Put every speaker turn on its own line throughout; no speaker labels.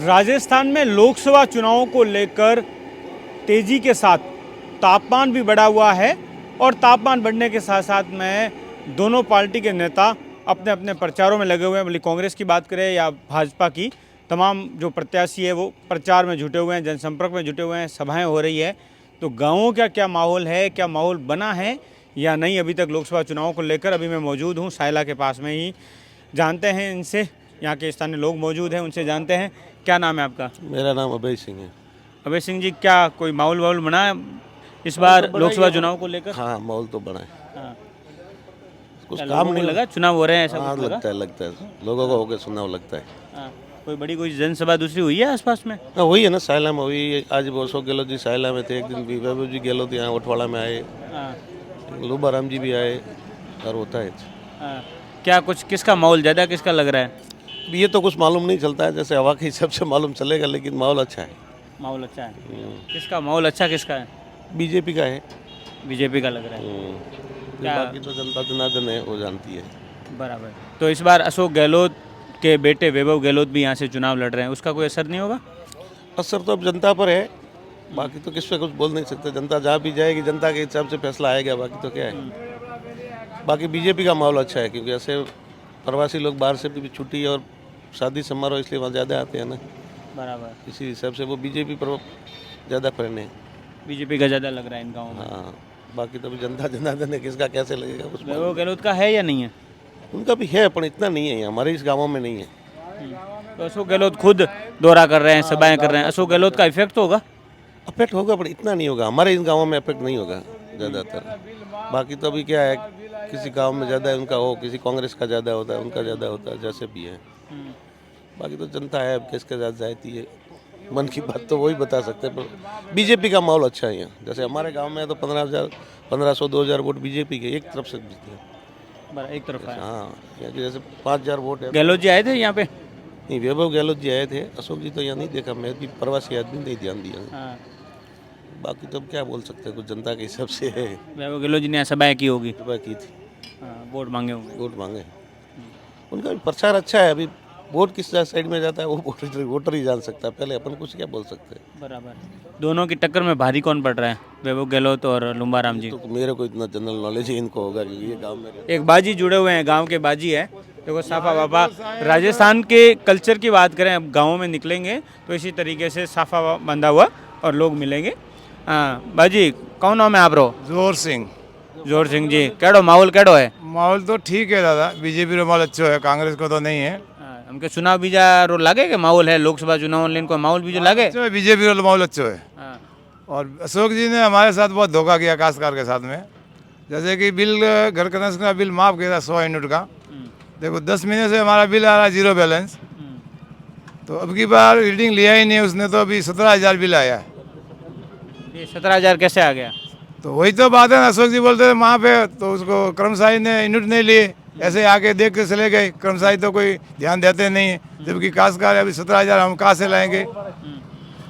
राजस्थान में लोकसभा चुनावों को लेकर तेजी के साथ तापमान भी बढ़ा हुआ है और तापमान बढ़ने के साथ साथ में दोनों पार्टी के नेता अपने अपने प्रचारों में लगे हुए हैं। भले कांग्रेस की बात करें या भाजपा की, तमाम जो प्रत्याशी है वो प्रचार में जुटे हुए हैं, जनसंपर्क में जुटे हुए हैं, सभाएं हो रही है। तो गाँवों का क्या माहौल है, क्या माहौल बना है या नहीं अभी तक लोकसभा चुनाव को लेकर? अभी मैं मौजूद हूँ सायला के पास में ही, जानते हैं इनसे, यहाँ के स्थानीय लोग मौजूद हैं, उनसे जानते हैं। क्या नाम है आपका?
मेरा नाम अभय सिंह है।
अभय सिंह जी, क्या कोई माहौल वाहौल बना है इस बार लोकसभा चुनाव को लेकर?
हाँ, माहौल तो बना है।
हाँ।
कुछ
क्या
काम
लोगों को
नहीं
लगा चुनाव हो रहे हैं ऐसा
हाँ,
कुछ लगा?
लगता है लोगों को होकर चुनाव लगता है।
हाँ। कोई बड़ी कोई जनसभा दूसरी हुई है आसपास में?
हाँ, वही है ना, सायला में हुई। आज अशोक गहलोत जी सायला में थे, एक दिन वैभव जी गहलोत यहाँ उठवाड़ा में आए,
हाँ।
लुबाराम जी भी आए, और होता है।
हाँ। क्या कुछ किसका माहौल ज़्यादा किसका लग रहा है?
ये तो कुछ मालूम नहीं चलता है, जैसे हवा के हिसाब से मालूम चलेगा, लेकिन माहौल अच्छा है।
माहौल अच्छा है। किसका माहौल अच्छा किसका है?
बीजेपी का है।
बीजेपी का लग रहा है। क्या?
बाकी तो जनता जनार्दन है, वो जानती है।
बराबर। तो इस बार अशोक गहलोत के बेटे वैभव गहलोत भी यहाँ से चुनाव लड़ रहे हैं, उसका कोई असर नहीं होगा?
असर तो अब जनता पर है, बाकी तो किस पे कुछ बोल नहीं सकते। जनता जहाँ भी जाएगी, जनता के हिसाब से फैसला आएगा, बाकी तो क्या है। बाकी बीजेपी का माहौल अच्छा है, क्योंकि ऐसे प्रवासी लोग बाहर से भी छुट्टी और शादी समारोह, इसलिए वहाँ ज़्यादा आते हैं ना।
बराबर।
इसी हिसाब से वो बीजेपी पर ज़्यादा फैन है।
बीजेपी का ज़्यादा लग रहा है इन गाँवों में।
हाँ, बाकी तो अभी जनता जनार्दन है, किसका कैसे लगेगा कुछ
वैभव गहलोत का है या नहीं है?
उनका भी है, पर इतना नहीं है, हमारे इस गाँवों में नहीं है।
तो अशोक गहलोत खुद दौरा कर रहे हैं, सभाएं कर रहे हैं, अशोक गहलोत का इफेक्ट होगा?
अफेक्ट होगा, पर इतना नहीं होगा। हमारे इन गाँवों में अफेक्ट नहीं होगा ज़्यादातर। बाकी तो अभी क्या है, किसी गांव में ज़्यादा है उनका, हो किसी कांग्रेस का ज़्यादा होता है, उनका ज़्यादा होता है, जैसे भी है। बाकी तो जनता है, अब किसके साथ जाती है, मन की बात तो वही बता सकते हैं। पर बीजेपी का माहौल अच्छा है यहाँ। जैसे हमारे गांव में तो 1500 2000 वोट बीजेपी के एक तरफ से जीते हैं।
एक तरफ है।
हाँ, यहाँ के जैसे 5000 वोट है।
गहलोत जी आए थे यहाँ पे?
नहीं, वैभव गहलोत जी आए थे, अशोक जी तो यहाँ नहीं देखा, मैं भी प्रवासी आदमी, नहीं ध्यान दिया।
हाँ।
बाकी तो अब क्या बोल सकते हैं, कुछ जनता के हिसाब से है।
वैभव गहलोत जी ने यहाँ सभाएं की होगी,
सभा की थी,
वोट मांगे होंगे।
वोट मांगे। उनका भी प्रचार अच्छा है। अभी वोट किस साइड में जाता है वो वोटर ही जान सकता है, पहले अपन कुछ क्या बोल सकते हैं।
बराबर। दोनों की टक्कर में भारी कौन पड़ रहा है, वैभव गहलोत और लुम्बाराम जी?
तो मेरे को इतना जनरल नॉलेज ही इनको होगा, क्योंकि ये गांव में
एक बाजी जुड़े हुए हैं, गांव के बाजी है। देखो साफा बाबा, राजस्थान के कल्चर की बात करें, अब गाँवों में निकलेंगे तो इसी तरीके से साफा बंधा हुआ और लोग मिलेंगे। हाँ बाजी, कौन नाम है आप रो?
जोर सिंह।
जोर सिंह जी, केड़ो माहौल केड़ो है?
माहौल तो ठीक है दादा, बीजेपी रो माहौल अच्छो है, कांग्रेस को तो नहीं है।
हमके चुनाव बीजा रो लागे के माहौल है, लोकसभा चुनाव लेन को माहौल बीजो लागे?
अच्छो है, बीजेपी रो माहौल अच्छो है।
हाँ।
और अशोक जी ने हमारे साथ बहुत धोखा किया काश्तकार के साथ में। जैसे कि बिल, घर कनेक्शन का बिल माफ किया था 100 यूनिट का। देखो 10 महीने से हमारा बिल आ रहा है 0 बैलेंस। तो अब की बार रीडिंग लिया ही नहीं उसने, तो अभी 17,000 बिल आया है।
ये 17,000 कैसे आ गया?
तो वही तो बात है ना, अशोक जी बोलते थे वहाँ पे, तो उसको कर्मचारी ने यूनिट नहीं लिए, ऐसे आके देख के चले गए। कर्मचारी तो कोई ध्यान देते नहीं है, जबकि काश्तकार अभी 17,000 हम कहाँ से लाएंगे?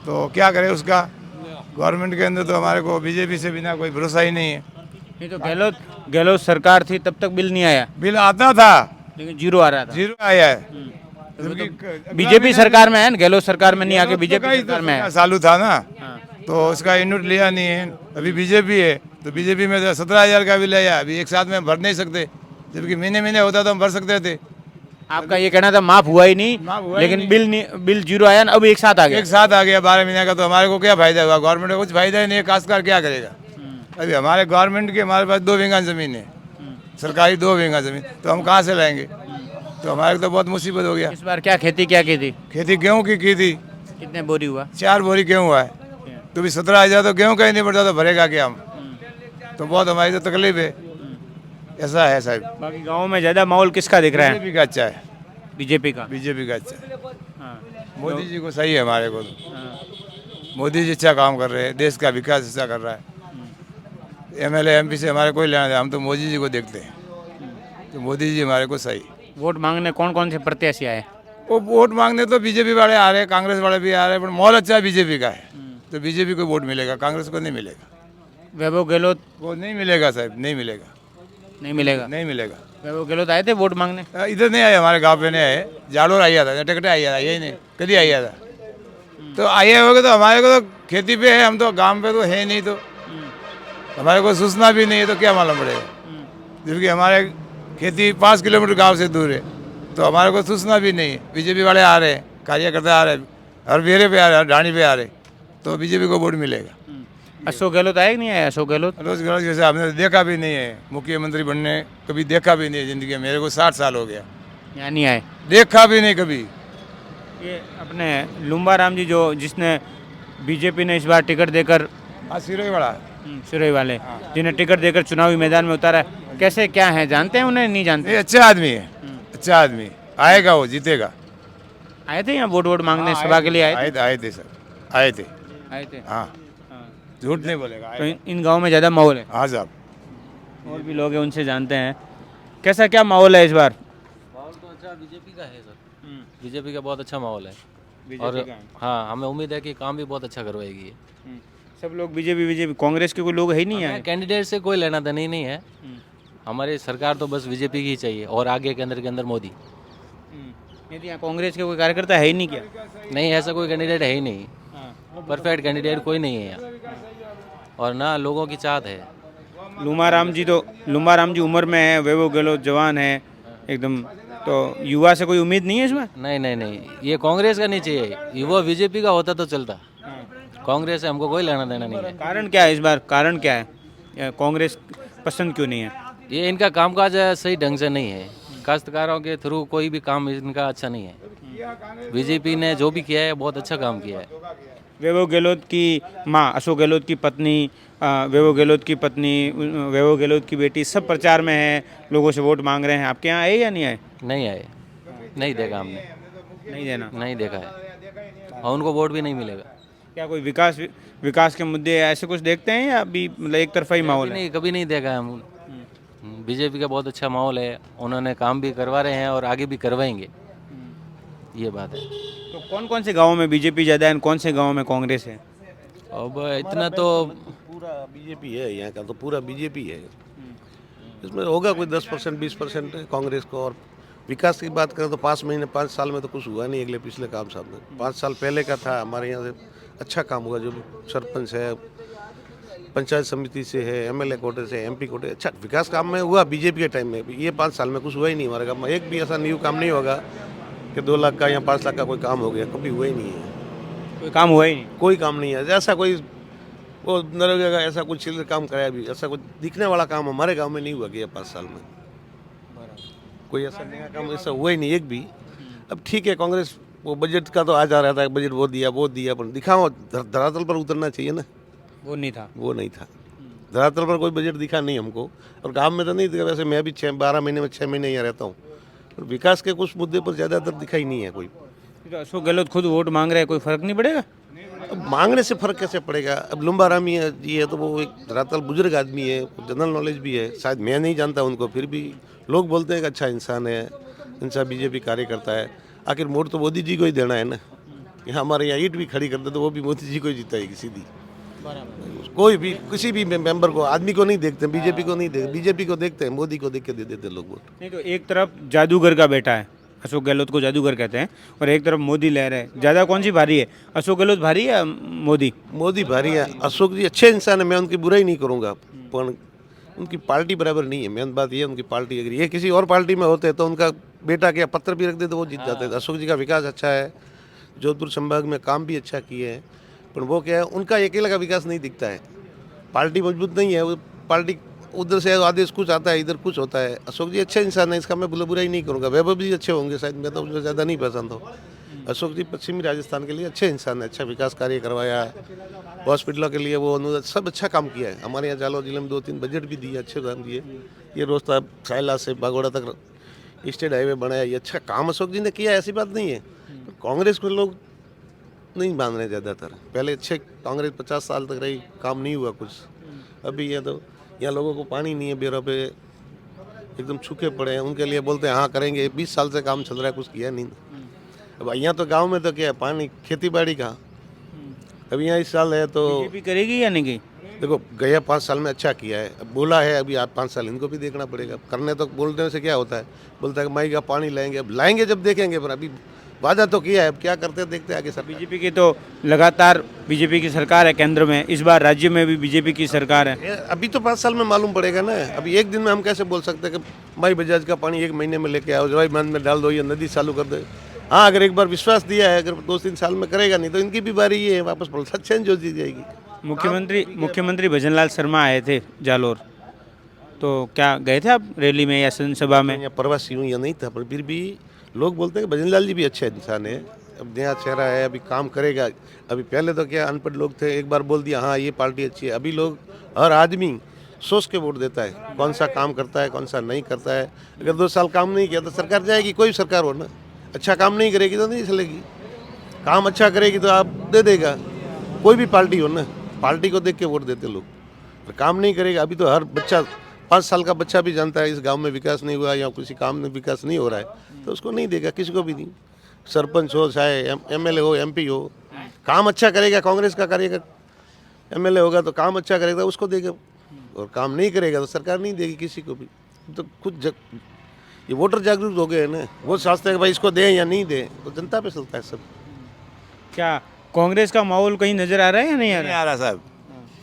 तो क्या करें उसका? गवर्नमेंट के अंदर तो हमारे को बीजेपी से बिना कोई भरोसा ही नहीं है।
नहीं तो गहलोत सरकार थी तब तक बिल नहीं आया,
बिल आता था
लेकिन 0 आ रहा था।
0 आया है।
बीजेपी सरकार में है ना, गहलोत सरकार में नहीं आके बीजेपी सरकार में है।
चालू था ना, तो उसका यूनिट लिया नहीं है। अभी बीजेपी है, तो बीजेपी में 17,000 का बिल आया। अभी एक साथ में भर नहीं सकते, जबकि महीने महीने होता तो हम भर सकते थे।
आपका ये कहना था माफ हुआ ही नहीं, लेकिन बिल 0 आया ना, अब एक साथ आ गया।
एक साथ आ गया 12 महीने का, तो हमारे को क्या फायदा हुआ? गवर्नमेंट को कुछ फायदा ही नहीं है, काश्तकार क्या करेगा? अभी हमारे गवर्नमेंट के, हमारे पास 2 बीघा जमीन है, सरकारी 2 बीघा जमीन, तो हम कहाँ से लाएंगे? तो हमारे को तो बहुत मुसीबत हो गया।
इस बार क्या खेती क्या की थी?
खेती गेहूँ की थी।
कितने बोरी हुआ?
4 बोरी गेहूँ हुआ है। तो भी 17,000 तो गेहूँ का ही नहीं पड़ता, तो भरेगा क्या हम? तो बहुत हमारी तो तकलीफ है। ऐसा है साहब।
बाकी गाँव में ज्यादा माहौल किसका दिख रहा है?
बीजेपी का अच्छा है।
बीजेपी का।
बीजेपी का अच्छा है।
हाँ।
मोदी जी को सही है हमारे को तो।
हाँ।
मोदी जी अच्छा काम कर रहे हैं, देश का विकास अच्छा कर रहा है। MLA MP से हमारे कोई लेना देना, हम तो मोदी जी को देखते हैं। तो मोदी जी हमारे को सही।
वोट मांगने कौन कौन से प्रत्याशी आए?
वो वोट मांगने तो बीजेपी वाले आ रहे हैं, कांग्रेस वाले भी आ रहे हैं, पर माहौल अच्छा बीजेपी का है, तो बीजेपी को वोट मिलेगा, कांग्रेस को नहीं मिलेगा।
वैभव गहलोत
वो नहीं मिलेगा साहब, नहीं मिलेगा।
नहीं मिलेगा।
नहीं मिलेगा।
वैभव गहलोत आए थे वोट मांगने?
इधर नहीं आए, हमारे गांव पे नहीं आए, जालोर आया था, टिकटे आया था, यही नहीं कभी आया था। तो आए होगे तो हमारे को तो खेती पे है, हम तो गांव पे तो है नहीं, तो हमारे को सूचना भी नहीं है, तो क्या मालूम पड़ेगा। जबकि हमारे खेती 5 किलोमीटर गांव से दूर है, तो हमारे को सूचना भी नहीं है। बीजेपी वाले आ रहे हैं, कार्यकर्ता आ रहे हैं, हर बेरे पे आ रहे हैं, ढाणी पे आ रहे, तो बीजेपी को वोट मिलेगा।
अशोक गहलोत आए कि नहीं आए? अशोक गहलोत
रोजगार जैसे हमने देखा भी नहीं है, मुख्यमंत्री बनने कभी देखा भी नहीं है जिंदगी में। मेरे को 60 साल हो गया,
यहाँ नहीं आए।
देखा भी नहीं कभी।
ये अपने लुम्बा राम जी जो जिसने बीजेपी ने इस बार टिकट देकर
सिरोही वाला
सिरोही वाले जिन्हें टिकट देकर चुनावी मैदान में उतारा है, कैसे क्या है, जानते हैं उन्हें? नहीं जानते?
ये अच्छा आदमी है, अच्छा आदमी आएगा, वो जीतेगा।
आए थे यहाँ वोट मांगने, सभा के लिए आए थे?
आए थे सर, आए थे।
आए थे।
हाँ, झूठ नहीं बोलेगा।
तो इन गाँव में ज़्यादा माहौल है?
हाँ साहब।
और भी लोग हैं, उनसे जानते हैं कैसा क्या माहौल है इस बार?
माहौल तो अच्छा बीजेपी का है सर, बीजेपी का बहुत अच्छा माहौल है।
बीजेपी
और
का है।
हाँ, हमें उम्मीद है कि काम भी बहुत अच्छा करवाएगी ये।
सब लोग बीजेपी, कांग्रेस के कोई लोग है ही नहीं आए?
कैंडिडेट से कोई लेना देना ही नहीं है, हमारी सरकार तो बस बीजेपी की ही चाहिए, और आगे के अंदर मोदी।
नहीं तो यहाँ कांग्रेस के कोई कार्यकर्ता है ही नहीं क्या?
नहीं, ऐसा कोई कैंडिडेट है ही नहीं, परफेक्ट कैंडिडेट कोई नहीं है यहाँ, और ना लोगों की चाहत है।
लुम्बा राम जी उम्र में है, वैभव गहलोत जवान है एकदम, तो युवा से कोई उम्मीद नहीं है इसमें?
नहीं, ये कांग्रेस का नहीं चाहिए, युवा बीजेपी का होता तो चलता, कांग्रेस से हमको कोई लेना देना नहीं है।
कारण क्या है इस बार? कारण क्या है, कांग्रेस पसंद क्यों नहीं है?
ये इनका कामकाज सही ढंग से नहीं है, काश्तकारों के थ्रू कोई भी काम इनका अच्छा नहीं है। बीजेपी ने जो भी किया है बहुत अच्छा काम किया है।
वैभव गहलोत की माँ, अशोक गहलोत की पत्नी, वैभव गहलोत की पत्नी, वैभव गहलोत की बेटी, सब प्रचार में है, लोगों से वोट मांग रहे हैं। आपके यहाँ आए या नहीं आए?
नहीं आए, नहीं देखा हमने,
नहीं देना?
नहीं देखा है, और उनको वोट भी नहीं मिलेगा।
क्या कोई विकास के मुद्दे ऐसे कुछ देखते हैं या अभी मतलब एक तरफा ही माहौल है?
नहीं, कभी नहीं देखा है हम। बीजेपी का बहुत अच्छा माहौल है, उन्होंने काम भी करवा रहे हैं और आगे भी करवाएंगे, ये बात है।
तो कौन कौन से गाँव में बीजेपी ज़्यादा है, कौन से गाँव में कांग्रेस है?
अब इतना तो
पूरा बीजेपी है, यहाँ का तो पूरा बीजेपी है। इसमें होगा कोई 10% 20% कांग्रेस को। और विकास की बात करें तो 5 साल में तो कुछ हुआ नहीं, अगले पिछले काम साल में 5 साल पहले का था हमारे यहाँ से अच्छा काम हुआ। जो सरपंच है, पंचायत समिति से है, एमएलए कोटे से, एमपी कोटे, अच्छा विकास काम में हुआ बीजेपी के टाइम में। ये 5 साल में कुछ हुआ ही नहीं हमारे गाँव में। एक भी ऐसा न्यू काम नहीं होगा कि 2 लाख का या 5 लाख का कोई काम हो गया, कभी हुआ ही नहीं है।
कोई काम हुआ ही नहीं?
कोई काम नहीं है, ऐसा कोई वो नरेगा का ऐसा कुछ चिल्लर काम कराया भी, ऐसा कुछ दिखने वाला काम हमारे गांव में नहीं हुआ गया 5 साल में। कोई ऐसा नया काम ऐसा हुआ ही नहीं एक भी। अब ठीक है, कांग्रेस वो बजट का तो आ जा रहा था, बजट वो दिया पर दिखाओ, धरातल पर उतरना चाहिए ना।
वो नहीं था?
वो नहीं था, धरातल पर कोई बजट दिखा नहीं हमको। और गांव में तो नहीं दिखा, वैसे मैं भी 12 महीने में 6 महीने यहाँ रहता हूँ, और विकास के कुछ मुद्दे पर ज़्यादातर दिखाई नहीं है कोई।
तो अशोक गहलोत खुद वोट मांग रहे हैं, कोई फर्क नहीं पड़ेगा?
अब मांगने से फर्क कैसे पड़ेगा? अब लुम्बा राम जी है तो वो एक धरातल बुजुर्ग आदमी है, जनरल नॉलेज भी है, शायद मैं नहीं जानता उनको, फिर भी लोग बोलते हैं कि अच्छा इंसान है, इंसान बीजेपी कार्यकर्ता है। आखिर वोट तो मोदी जी को ही देना है ना। यहाँ हमारे यहाँ ईंट भी खड़ी करते तो वो भी मोदी जी को ही जिताएगी सीधी। कोई भी किसी भी मेंबर को, आदमी को नहीं देखते, बीजेपी को नहीं देखते, बीजेपी को देखते हैं, मोदी को देख के दे देते लोग वोट।
नहीं तो एक तरफ जादूगर का बेटा है, अशोक गहलोत को जादूगर कहते हैं, और एक तरफ मोदी लहर है, ज़्यादा कौन सी भारी है? अशोक गहलोत भारी है या मोदी?
मोदी भारी है। अशोक जी अच्छे इंसान है, मैं उनकी बुराई नहीं करूँगा, पर उनकी पार्टी बराबर नहीं है। मेन बात ये है, उनकी पार्टी अगर ये किसी और पार्टी में होते तो उनका बेटा क्या पत्र भी रख दे तो वो जीत जाते थे। अशोक जी का विकास अच्छा है, जोधपुर संभाग में काम भी अच्छा किए हैं, पर वो क्या है, उनका अकेला का विकास नहीं दिखता है। पार्टी मजबूत नहीं है, वो पार्टी उधर से आदेश कुछ आता है, इधर कुछ होता है। अशोक जी अच्छे इंसान है, इसका मैं बुराई नहीं करूँगा। वैभव जी अच्छे होंगे शायद, मैं तो उनको ज़्यादा नहीं पसंद हो। अशोक जी पश्चिमी राजस्थान के लिए अच्छे इंसान है, अच्छा विकास कार्य करवाया, हॉस्पिटलों के लिए वो अनुदान सब अच्छा काम किया है। हमारे यहाँ जालौर जिले में 2-3 बजट भी दिए, अच्छे काम दिए। ये रोस्ता सायला से बागोड़ा तक स्टेट हाईवे बनाया, ये अच्छा काम अशोक जी ने किया, ऐसी बात नहीं है। कांग्रेस में लोग नहीं मान रहे ज़्यादातर, पहले अच्छे कांग्रेस 50 साल तक रही, काम नहीं हुआ कुछ। अभी ये तो यहाँ लोगों को पानी नहीं है, बेरों पे एकदम सूखे पड़े हैं, उनके लिए बोलते हैं हाँ करेंगे, 20 साल से काम चल रहा है, कुछ किया नहीं। अब यहाँ तो गांव में तो क्या है, पानी खेती बाड़ी का। अब यहाँ इस साल है तो
बीजेपी करेगी या नहीं?
देखो गया 5 साल में अच्छा किया है, अब बोला है, अभी आप 5 साल इनको भी देखना पड़ेगा। करने तो बोलने से क्या होता है, बोलता है कि माई का पानी लाएंगे, अब लाएंगे जब देखेंगे, पर अभी वादा तो किया है, अब क्या करते हैं देखते हैं आगे सब।
बीजेपी की तो लगातार बीजेपी की सरकार है केंद्र में, इस बार राज्य में भी बीजेपी की सरकार है।
अभी तो 5 साल में मालूम पड़ेगा ना, अभी एक दिन में हम कैसे बोल सकते हैं कि माई बजाज का पानी 1 महीने में लेके आओ, जवाई बांध में डाल दो या नदी चालू कर दो। हाँ, अगर एक बार विश्वास दिया है, अगर 2-3 साल में करेगा नहीं तो इनकी भी बारी ये है, वापस पलटा चेंज हो जाएगी।
मुख्यमंत्री भजनलाल शर्मा आए थे जालोर, तो क्या गए थे आप रैली में या जनसभा में?
या प्रवासी हूँ या नहीं था, पर फिर भी लोग बोलते हैं कि भजनलाल जी भी अच्छे इंसान है, अब नया चेहरा है, अभी काम करेगा। अभी पहले तो क्या अनपढ़ लोग थे, एक बार बोल दिया हाँ ये पार्टी अच्छी है। अभी लोग, हर आदमी सोच के वोट देता है, कौन सा काम करता है कौन सा नहीं करता है। अगर 2 साल काम नहीं किया तो सरकार जाएगी, कोई सरकार हो ना, अच्छा काम नहीं करेगी तो नहीं चलेगी। काम अच्छा करेगी तो आप दे देगा, कोई भी पार्टी हो ना, पार्टी को देख के वोट देते लोग। पर काम नहीं करेगा, अभी तो हर बच्चा 5 साल का बच्चा भी जानता है इस गांव में विकास नहीं हुआ या किसी काम में विकास नहीं हो रहा है, तो उसको नहीं देगा, किसी को भी नहीं। सरपंच हो चाहे एमएलए हो एमपी हो, काम अच्छा करेगा, कांग्रेस का करेगा, एमएलए होगा तो काम अच्छा करेगा उसको देगा, और काम नहीं करेगा तो सरकार नहीं देगी किसी को भी। तो ये वोटर जागरूक हो गए हैं ना, वो सोचते हैं कि भाई इसको दें या नहीं दें, तो जनता पे चलता है सब।
क्या कांग्रेस का माहौल कहीं नजर आ रहा है या नहीं आ
नहीं
रहा?
आ रहा साहब,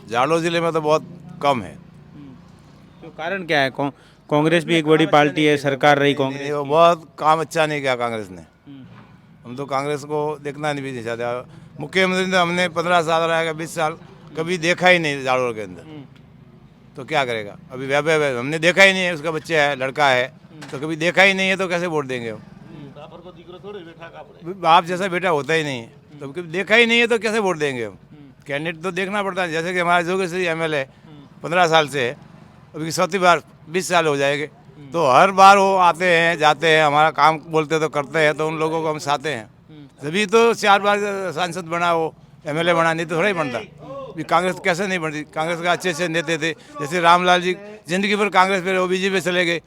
जालौर जिले में तो बहुत कम है।
तो कारण क्या है? कांग्रेस भी एक बड़ी पार्टी है, सरकार रही कांग्रेस।
वो बहुत काम अच्छा नहीं किया कांग्रेस ने, हम तो कांग्रेस को देखना नहीं भी चाहते। मुख्यमंत्री ने हमने 15 साल रहेगा 20 साल कभी देखा ही नहीं जालौर के अंदर, तो क्या करेगा? अभी वैभव हमने देखा ही नहीं है, उसका बच्चा है, लड़का है, तो कभी देखा ही नहीं है तो कैसे वोट देंगे हम? बाप जैसा बेटा होता ही नहीं है, तो कभी देखा ही नहीं है तो कैसे वोट देंगे हम? कैंडिडेट तो देखना पड़ता है। जैसे कि हमारा जोगेश्वरी एमएलए 15 साल से है, अभी 7वीं बार 20 साल हो जाएंगे, तो हर बार वो आते हैं जाते हैं, हमारा काम बोलते तो करते हैं, तो उन लोगों को हम चाहते हैं, तभी तो 4 बार सांसद बना, वो एमएलए बना, नहीं तो थोड़ा ही बनता। अभी कांग्रेस कैसे नहीं बनती? कांग्रेस का अच्छे नेता थे, जैसे रामलाल जी जिंदगी भर कांग्रेस पे, वो बीजेपी चले गए,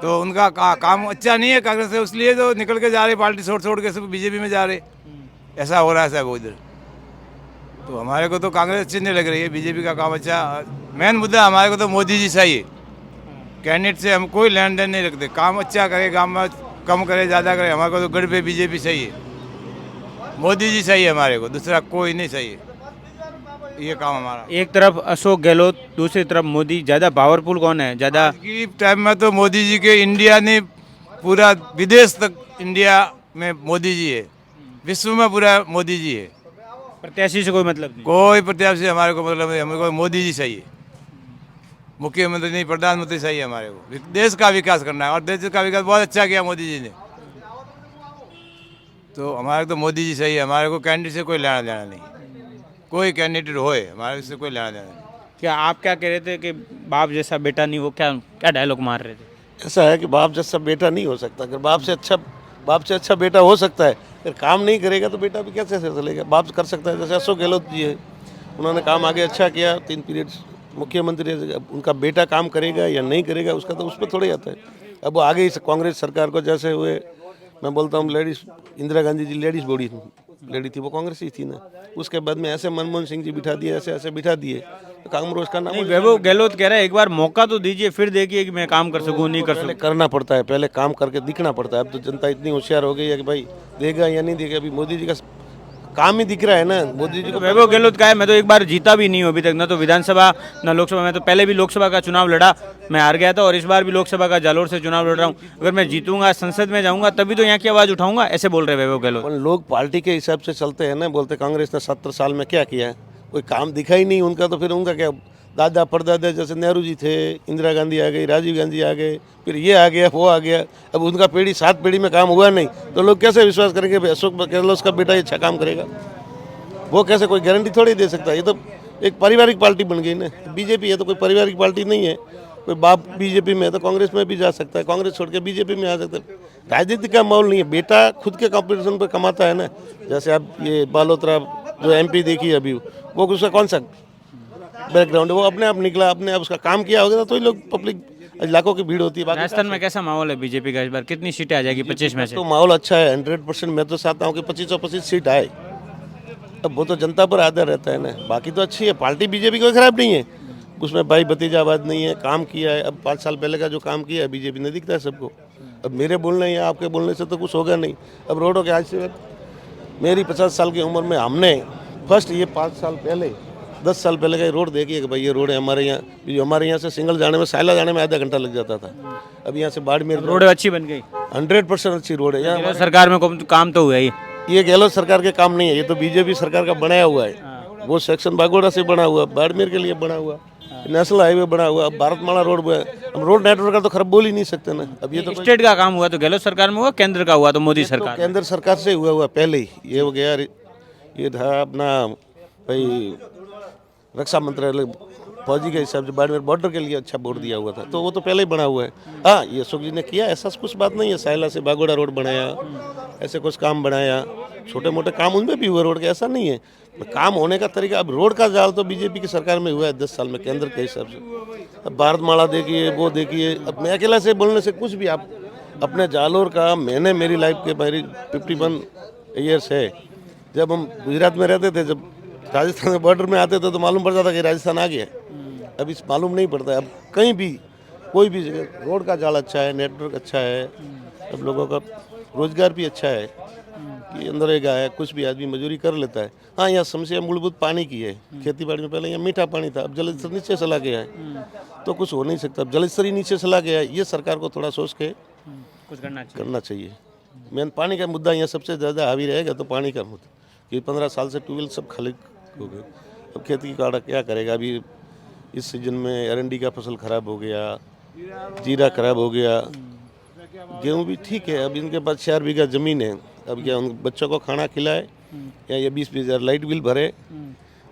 तो उनका काम अच्छा नहीं है कांग्रेस से, इसलिए तो निकल के जा रहे, पार्टी छोड़ के सब बीजेपी में जा रहे। ऐसा हो रहा है साहब उधर। तो हमारे को तो कांग्रेस अच्छी नहीं लग रही है, बीजेपी का काम अच्छा। मेन मुद्दा हमारे को तो मोदी जी चाहिए, कैंडिडेट से हम कोई लेन देन नहीं रखते। काम अच्छा करे, गाँव में कम करे ज़्यादा करे, हमारे को तो गढ़ पे बीजेपी चाहिए, मोदी जी चाहिए हमारे को, दूसरा कोई नहीं चाहिए। ये काम हमारा।
एक तरफ अशोक गहलोत, दूसरी तरफ मोदी, ज़्यादा पावरफुल कौन है? ज़्यादा
आज की टाइम में तो मोदी जी के, इंडिया ने पूरा विदेश तक इंडिया में मोदी जी है, विश्व में पूरा मोदी जी है।
प्रत्याशी से कोई मतलब नहीं?
कोई प्रत्याशी हमारे को मतलब नहीं, हमें को मोदी जी चाहिए, मुख्यमंत्री नहीं, प्रधानमंत्री चाहिए हमारे को। देश का विकास करना है, और देश का विकास बहुत अच्छा किया मोदी जी ने, तो हमारे को तो मोदी जी चाहिए। हमारे को कैंडिडेट से कोई लेना देना नहीं, कोई कैंडिडेट होए हमारे से कोई लेना देना नहीं।
क्या आप क्या कह रहे थे कि बाप जैसा बेटा नहीं? वो क्या डायलॉग मार रहे थे?
ऐसा है कि बाप जैसा बेटा नहीं हो सकता, अगर बाप से अच्छा बेटा हो सकता है, अगर काम नहीं करेगा तो बेटा भी कैसे चलेगा? बाप कर सकता है, जैसे अशोक गहलोत जी है, उन्होंने काम आगे अच्छा किया, 3 पीरियड्स मुख्यमंत्री, उनका बेटा काम करेगा या नहीं करेगा उसका तो उस पर थोड़े आता है। अब वो आगे इस कांग्रेस सरकार को जैसे हुए, मैं बोलता हूँ ladies, Indira Gandhi ji ladies body lady थी, वो कांग्रेस ही थी ना, उसके बाद में ऐसे मनमोहन सिंह जी बिठा दिए, ऐसे बिठा दिए, तो कांग्रेस का नाम।
नहीं, वैभव गहलोत कह रहा है एक बार मौका तो दीजिए, फिर देखिए कि मैं काम कर सकूं नहीं कर
पहले
सकूं।
करना पड़ता है, पहले काम करके दिखना पड़ता है। अब तो जनता इतनी होशियार हो गई है कि भाई देगा या नहीं देगा, अभी मोदी जी का काम ही दिख रहा है ना। मोदी जी को
वैभव गहलोत का है, मैं तो एक बार जीता भी नहीं हूं अभी तक, ना तो विधानसभा ना लोकसभा। मैं तो पहले भी लोकसभा का चुनाव लड़ा, मैं हार गया था, और इस बार भी लोकसभा का जालोर से चुनाव लड़ रहा हूं। अगर मैं जीतूंगा, संसद में जाऊंगा, तभी तो यहाँ की आवाज़ उठाऊंगा, ऐसे बोल रहे वैभव गहलोत।
अपन लोग पार्टी के हिसाब से चलते हैं ना, बोलते कांग्रेस ने 70 साल में क्या किया है, कोई काम दिखा ही नहीं उनका, तो फिर उनका क्या? दादा परदादा जैसे नेहरू जी थे, इंदिरा गांधी आ गई, राजीव गांधी आ गए, फिर ये आ गया वो आ गया, अब उनका पीढ़ी 7 पीढ़ी में काम हुआ नहीं, तो लोग कैसे विश्वास करेंगे भाई अशोक गहलोत का बेटा ये अच्छा काम करेगा? वो कैसे, कोई गारंटी थोड़ी दे सकता है। ये तो एक पारिवारिक पार्टी बन गई ना, बीजेपी है तो कोई पारिवारिक पार्टी नहीं है। कोई बाप बीजेपी में है तो कांग्रेस में भी जा सकता है, कांग्रेस छोड़ के बीजेपी में आ सकता है। राजनीति का माहौल नहीं है, बेटा खुद के कॉम्पिटिशन पर कमाता है ना। जैसे अब ये बालोतरा जो एमपी देखी अभी, वो उसका कौन सा बैकग्राउंड है, वो अपने आप निकला, अपने आप उसका काम किया होगा तो ही लोग पब्लिक लाखों की भीड़ होती है।
राजस्थान में कैसा माहौल है बीजेपी का इस बार? कितनी सीटें आ जाएगी 25 में से?
तो माहौल अच्छा है, 100%। मैं तो चाहता हूँ कि 25 और 25 सीट आए, अब वो तो जनता पर आधार रहता है ना, बाकी तो अच्छी है पार्टी, बीजेपी कोई खराब नहीं है, उसमें भाई भतीजावाद नहीं है, काम किया है। अब 5 साल पहले का जो काम किया है बीजेपी ने दिखता है सबको। अब मेरे बोलने या आपके बोलने से तो कुछ होगा नहीं। अब रोडों के आज से मेरी 50 साल की उम्र में हमने फर्स्ट ये 5 साल पहले 10 साल पहले का रोड देखिए कि भाई ये रोड है हमारे यहाँ, हमारे यहाँ से सिंगल जाने में सायला जाने में आधा घंटा लग जाता था। अब यहाँ से बाड़मेर
रोड अच्छी बन गई,
100% अच्छी रोड है। यहाँ
सरकार में काम तो हुआ ही।
ये गहलोत सरकार के काम नहीं है, ये तो बीजेपी सरकार का बनाया हुआ है। वो सेक्शन बागोड़ा से बना हुआ, बाड़मेर के लिए बना हुआ, नेशनल हाईवे बना हुआ, अब भारतमाला रोड है। अब रोड नेटवर्क का तो खराब बोल ही नहीं सकते ना। अब ये तो
स्टेट का काम हुआ तो गहलोत सरकार में हुआ, केंद्र का हुआ तो मोदी सरकार।
केंद्र सरकार से हुआ पहले ही ये हो गया। ये था अपना भाई रक्षा मंत्रालय फौजी के हिसाब से बाड़मेर बॉर्डर के लिए अच्छा बोर्ड दिया हुआ था, तो वो तो पहले ही बना हुआ है। हाँ, ये अशोक जी ने किया, ऐसा कुछ बात नहीं है। सायला से बागोड़ा रोड बनाया, ऐसे कुछ काम बनाया, छोटे मोटे काम उनमें भी हुए रोड के, ऐसा नहीं है। काम होने का तरीका, अब रोड का जाल तो बीजेपी की सरकार में हुआ है 10 साल में केंद्र के हिसाब से। अब भारतमाला देखिए, वो देखिए। अब मैं अकेला से बोलने से कुछ भी, आप अपने जालोर का, मैंने मेरी लाइफ के मेरी 51 ईयर्स है। जब हम गुजरात में रहते थे, जब राजस्थान में बॉर्डर में आते थे तो मालूम पड़ता था कि राजस्थान आ गया। अब इस मालूम नहीं पड़ता है। अब कहीं भी कोई भी जगह रोड का जाल अच्छा है, नेटवर्क अच्छा है, अब लोगों का रोजगार भी अच्छा है कि अंदरेगा है, कुछ भी आदमी मजदूरी कर लेता है। हाँ, यहाँ समस्या मूलभूत पानी की है। खेती बाड़ी में पहले यहाँ मीठा पानी था, अब जल स्तर नीचे चला गया है, तो कुछ हो नहीं सकता। अब जल स्तर ही नीचे चला गया है, ये सरकार को थोड़ा सोच के
कुछ करना चाहिए।
मेन पानी का मुद्दा यहाँ सबसे ज़्यादा हावी रहेगा, तो पानी का मुद्दा कि 15 साल से ट्यूबवेल सब खाली हो गए। अब खेती की काड़ा क्या करेगा। अभी इस सीजन में अरंडी का फसल खराब हो गया, जीरा खराब हो गया, गेहूँ भी ठीक है। अब इनके पास 4 बीघा ज़मीन है, अब क्या उन बच्चों को खाना खिलाए या ये 20-20 हज़ार लाइट बिल भरे,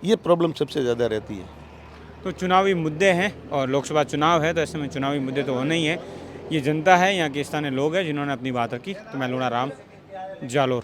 ये प्रॉब्लम सबसे ज़्यादा रहती है।
तो चुनावी मुद्दे हैं और लोकसभा चुनाव है, तो ऐसे में चुनावी मुद्दे तो होने ही है। ये जनता है, यहाँ के स्थानीय लोग हैं जिन्होंने अपनी बात रखी। तो मैं लूणा राम, जालोर।